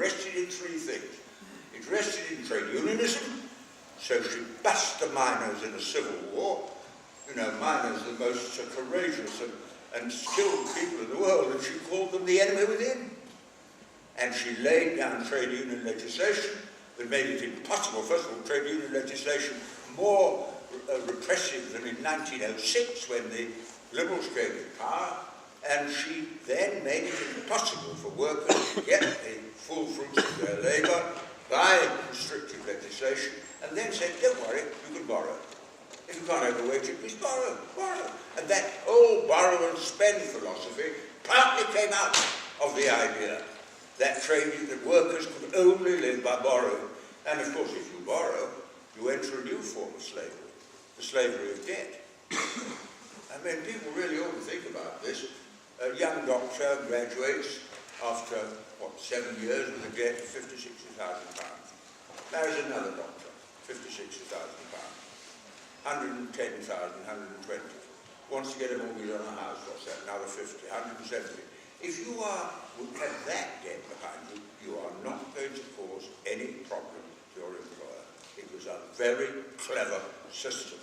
rested in three things. It rested in trade unionism, so she bust the miners in a civil war. You know, miners are the most courageous and skilled people in the world, and she called them the enemy within. And she laid down trade union legislation that made it impossible. First of all, trade union legislation more repressive than in 1906 when the Liberals came to power, and she then made it impossible for workers to get the full fruits of their labour by restrictive legislation, and then said, don't worry, you can borrow. If you can't overweight it, please borrow, borrow. And that whole borrow and spend philosophy partly came out of the idea that workers could only live by borrowing. And of course, if you borrow, you enter a new form of slavery, the slavery of debt. I mean, people really ought to think about this. A young doctor graduates after, 7 years with a debt of £50,000, £60,000. Marries another doctor, £50,000, £60,000. 110,000, 120. Wants to get a mortgage on a house, what's that? Another 50, 170. If you would have that debt behind you, you are not going to cause any problem to your employer. It was a very clever system.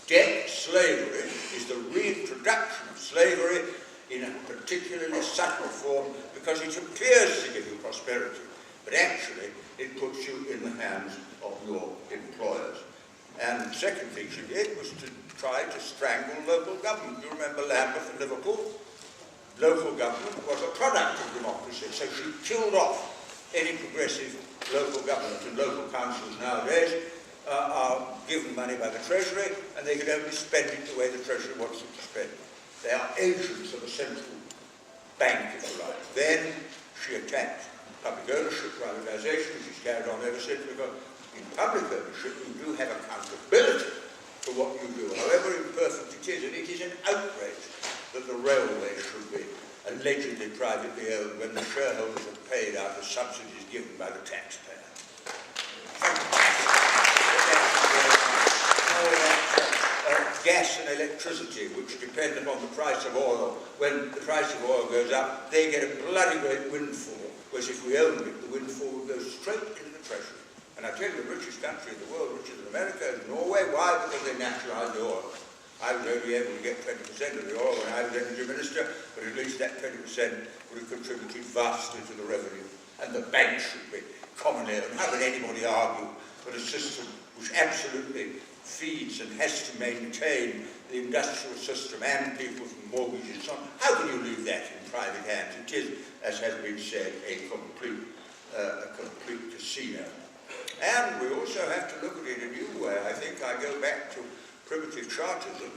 Debt slavery is the reintroduction of slavery in a particularly subtle form because it appears to give you prosperity, but actually it puts you in the hands of your employers. And the second thing she did was to try to strangle local government. You remember Lambeth and Liverpool? Local government was a product of democracy, so she killed off any progressive local government. And local councils nowadays are given money by the Treasury, and they can only spend it the way the Treasury wants them to spend it. They are agents of a central bank, if you like. Then she attacked public ownership, privatisation, which is carried on ever since, because in public ownership you do have accountability for what you do, however imperfect it is, and it is an outrage that the railway should be allegedly privately owned when the shareholders are paid out of subsidies given by the taxpayer. Gas and electricity, which depend upon the price of oil. When the price of oil goes up, they get a bloody great windfall, whereas if we owned it, the windfall would go straight into the Treasury. And I tell you, the richest country in the world, richer than America, is Norway. Why? Because they nationalised the oil. I was only able to get 20% of the oil when I was energy minister, but at least that 20% would have contributed vastly to the revenue. And the bank should be commonly owned. How can anybody argue that a system which absolutely feeds and has to maintain the industrial system and people's mortgages and so on, how can you leave that in private hands? It is, as has been said, a complete casino. And we also have to look at it in a new way. I think I go back to primitive chartism.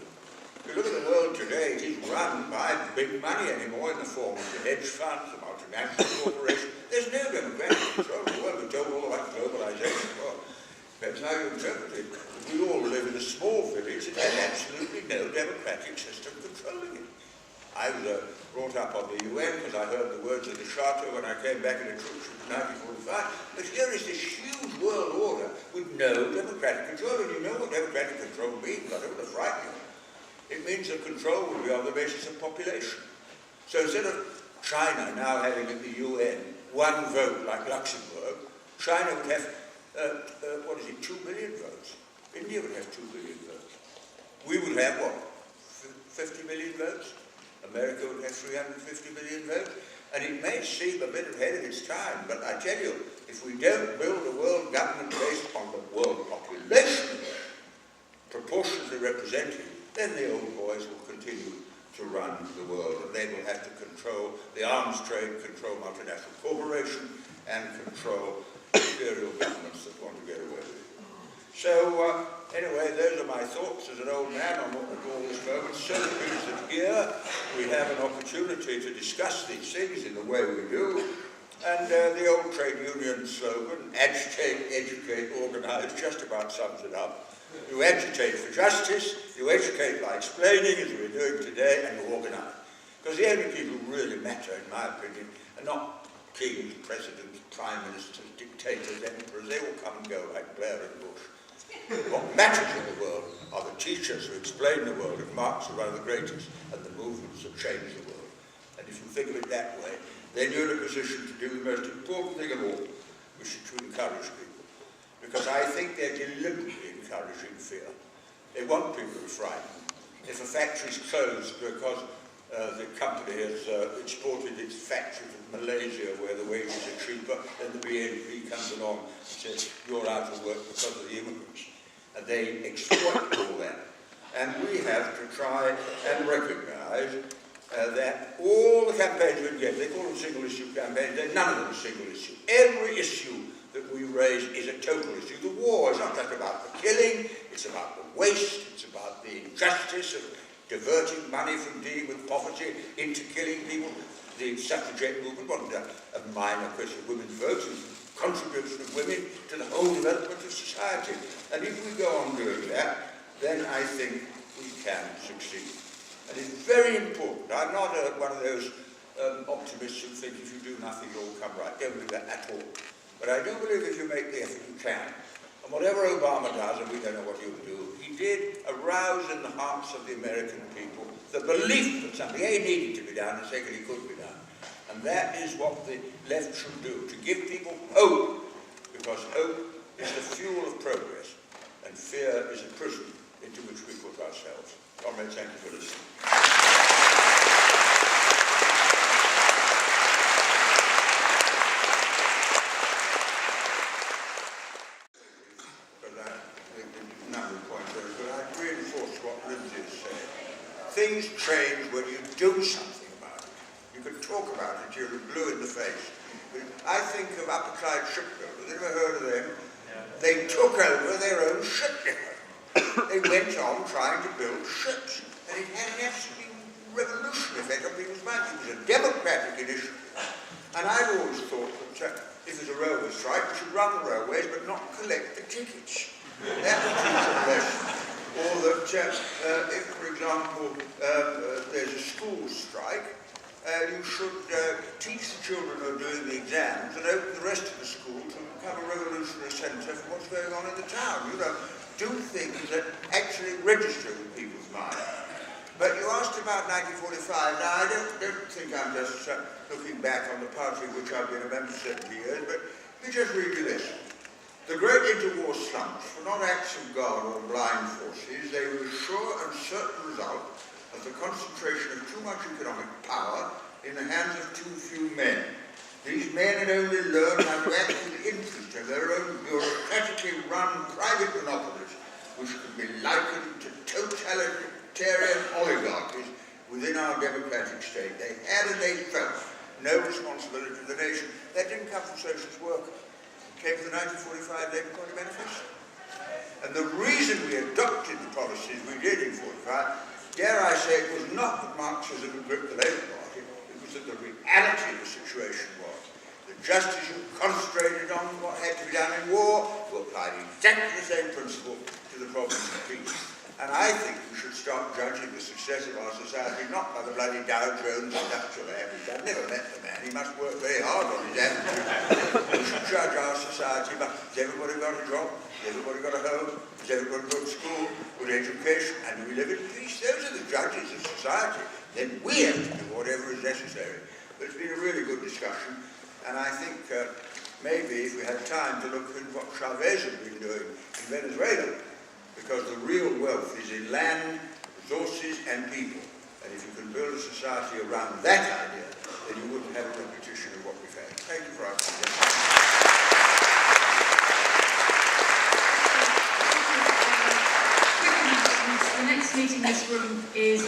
If you look at the world today, it is run by big money anymore in the form of the hedge funds, the multinational corporations. There's no democratic control of the world. We're told all about globalisation. Well, depends how you interpret it. We all live in a small village that has absolutely no democratic system controlling it. I was brought up on the UN because I heard the words of the Charter when I came back in the troops in 1945. But here is this huge world order with no democratic control. And you know what democratic control means. I don't want to frighten you. It means that control will be on the basis of population. So instead of China now having at the UN one vote like Luxembourg, China would have, 2 billion votes. India would have 2 billion votes. We would have, 50 million votes? America would have 350 million votes. And it may seem a bit ahead of its time, but I tell you, if we don't build a world government based on the world population, proportionately represented, then the old boys will continue to run the world, and they will have to control the arms trade, control multinational corporations, and control imperial governments that want to get away with it. So, anyway, those are my thoughts as an old man on what we call this moment. So pleased that here we have an opportunity to discuss these things in the way we do. And the old trade union slogan, agitate, educate, organise, just about sums it up. You agitate for justice, you educate by explaining, as we're doing today, and you organise. Because the only people who really matter, in my opinion, are not kings, presidents, prime ministers, dictators, emperors. They all come and go like Blair and Bush. What matters in the world are the teachers who explain the world, and Marx is one of the greatest, and the movements that change the world. And if you think of it that way, then you're in a position to do the most important thing of all, which is to encourage people. Because I think they're deliberately encouraging fear. They want people to frighten. If a factory's closed because the company has exported its factory to Malaysia where the wages are cheaper, then the BNP comes along and says, you're out of work because of the immigrants. And they exploit all that. And we have to try and recognise that all the campaigns we get, they call them single issue campaigns, none of them are single issue. Every issue that we raise is a total issue. The war is not just about the killing, it's about the waste, it's about the injustice of diverting money from dealing with poverty into killing people. The suffragette movement wasn't a minor question of women's votes, it was the contribution of women to the whole development of society. And if we go on doing that, then I think we can succeed. And it's very important. I'm not one of those optimists who think if you do nothing, it'll all come right. Don't believe that at all. But I do believe if you make the effort, you can. And whatever Obama does, and we don't know what he'll do, he did arouse in the hearts of the American people the belief that something A needed to be done and secondly could be done. And that is what the left should do, to give people hope, because hope is the fuel of progress, and fear is a prison into which we put ourselves. Comrades, thank you for listening. Things change when you do something about it. You can talk about it till you're blue in the face. But I think of Upper Clyde Shipbuilders. Have you ever heard of them? Yeah. They took over their own shipyard. They went on trying to build ships. And it had an absolutely revolutionary effect on people's minds. It was a democratic initiative. And I've always thought that if there's a railway strike, we should run the railways but not collect the tickets. That would teach a lesson. Or that if, for example, there's a school strike, you should teach the children who are doing the exams and open the rest of the school to become a revolutionary centre for what's going on in the town. You know, do things that actually register with people's minds. But you asked about 1945. Now, I don't think I'm just looking back on the party of which I've been a member 70 years, but let me just read you this. The great interwar slumps were not acts of God or blind forces. They were a sure and certain result of the concentration of too much economic power in the hands of too few men. These men had only learned how to act in the interest of their own bureaucratically run private monopolies, which could be likened to totalitarian oligarchies within our democratic state. They had and they felt no responsibility to the nation. That didn't come from socialist workers. Came from the 1945 Labour Party manifesto. And the reason we adopted the policies we did in 1945, dare I say, it was not that Marxism had gripped the Labour Party, it was that the reality of the situation was that just as you concentrated on what had to be done in war, you applied exactly the same principle to the problems of peace. And I think we should start judging the success of our society not by the bloody Dow Jones industrial average. I've never met the man. He must work very hard on his attitude. We should judge our society by, has everybody got a job? Has everybody got a home? Has everybody got to school? Good education? And do we live in peace? Those are the judges of society. Then we have to do whatever is necessary. But it's been a really good discussion. And I think maybe if we had time to look at what Chavez has been doing in Venezuela, because the real wealth is in land, resources and people. And if you can build a society around that idea, then you wouldn't have a repetition of what we've had. Thank you for asking. The next meeting in this room is